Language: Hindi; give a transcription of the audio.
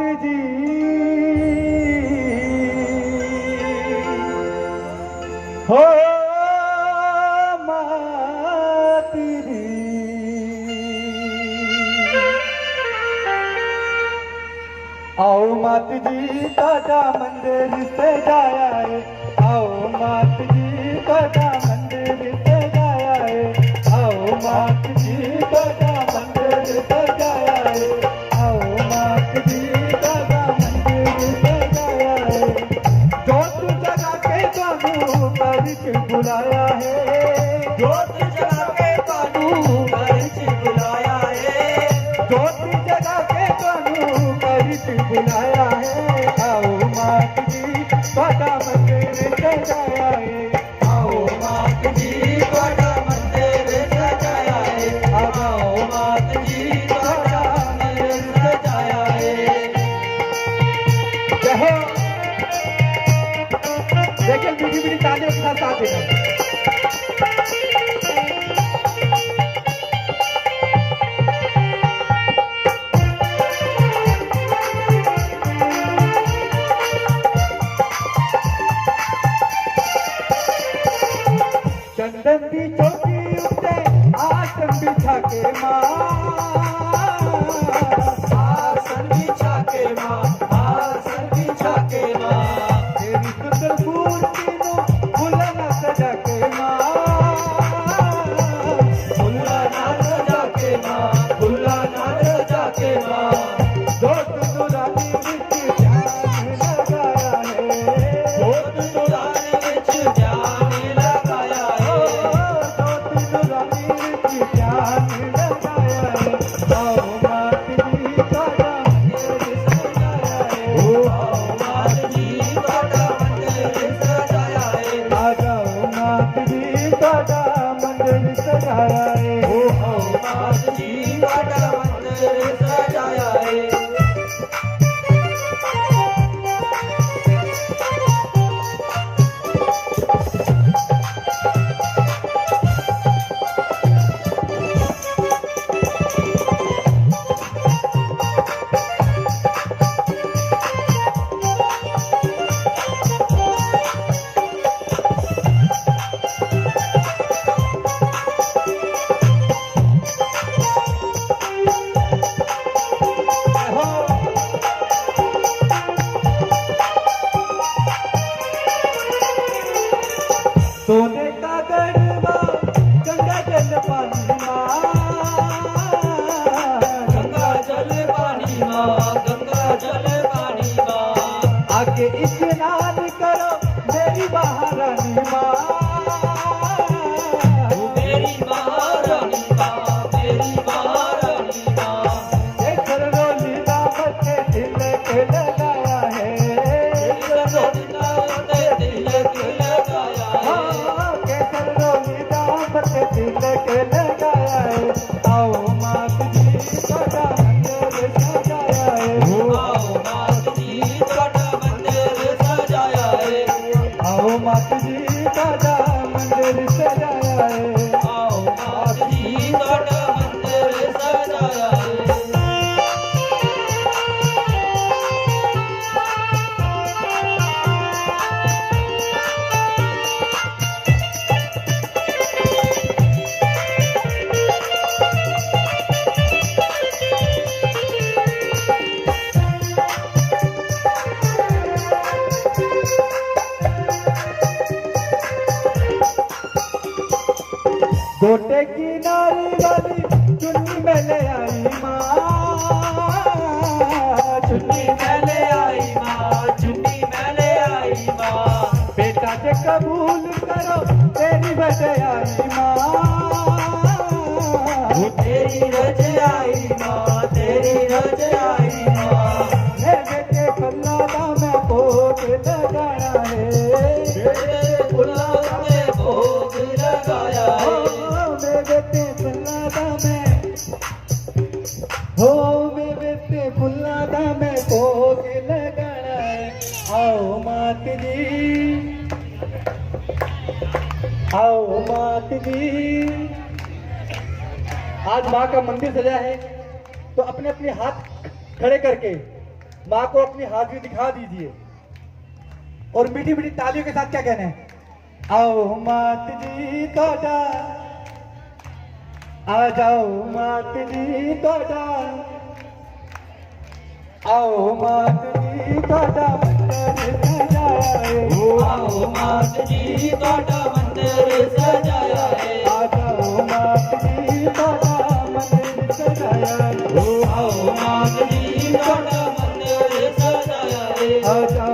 जी हो मात जी आओ मात जी काटा मंदिर सजाया है आओ मात जी काटा मंदिर सजाया है आओ मात जी काटा मंदिर सजाया है आओ मात जी काटा मंदिर सजाया है जोत जगा के बाबू बारिश बुलाया है जोत जगा के बाबू बारिश बुलाया है जोत जगा के बाबू बारिश बुलाया है आओ मात जी काटा मंदिर सजाया है आओ मात जी काटा मंदिर सजाया है आओ मात जी काटा मंदिर सजाया है जय देखिए मीठी मीठी तालियों के साथ साथ देना चंदन की चौकी उठे आसन बिछा के माँ आसन बिछा के माँ आसन बिछा के माँ तेरी सुंदर मूर्ति नो फुलना सजा के माँ फुलना सजा के माँ फुलना सजा के माँ दोस्त दुरानी विच ध्यान लगाया है दोस्त दुरानी विच ध्यान लगाया है दोस्त दुरानी विच ध्यान लगाया है आओ मात जी काटा मंदिर सजाया है आओ मात जी काटा मंदिर सजाया है आ जाओ मात जी काटा मंदिर सजाया है आओ मात जी काटा मंदिर सजाया है सोने का गढ़वा गंगा जल पानी माँ गंगा जल पानी माँ गंगा जल पानी माँ आके स्नान करो मेरी महारानी माँ मेरी महारानी माँ मेरी महारानी माँ एक रोली दामत तिलक लगाया है एक रोली दामत तिलक लगाया है तिलक लगाया है आओ मात जी काटा मंदिर सजाया है आओ मात जी काटा मंदिर सजाया है आओ मात जी काटा मंदिर सजाया है आओ मात जी काटा मंदिर सजाया है गोटे की नारी वाली चुन्नी में ले आई माँ चुन्नी में ले आई माँ चुन्नी में ले आई माँ बेटा से कबूल करो तेरी रज आई माँ तेरी रज आई माँ तेरी रज आई माँ मेरे के फुल्लादा में भोग लगाना है मेरे फुल्लादा में भोग लगाया है बेटे फुल्लादा में हो मेरे बेटे फुल्लादा में भोग लगाना है आओ मात जी आओ मात जी आज माँ का मंदिर सजा है तो अपने अपने हाथ खड़े करके माँ को अपनी हाजिरी दिखा दीजिए और मीठी मीठी तालियों के साथ क्या कहना है? आओ मात जी तोड़ा, आ जाओ मात जी तोड़ा, आओ मात जी तोड़ा मंदिर सजाया है। आओ मात जी तोड़ा मंदिर सजाया है। आ जाओ मात जी तोड़ा मंदिर सजाया है। आओ मात जी तोड़ा मंदिर सजाया है। आ जाओ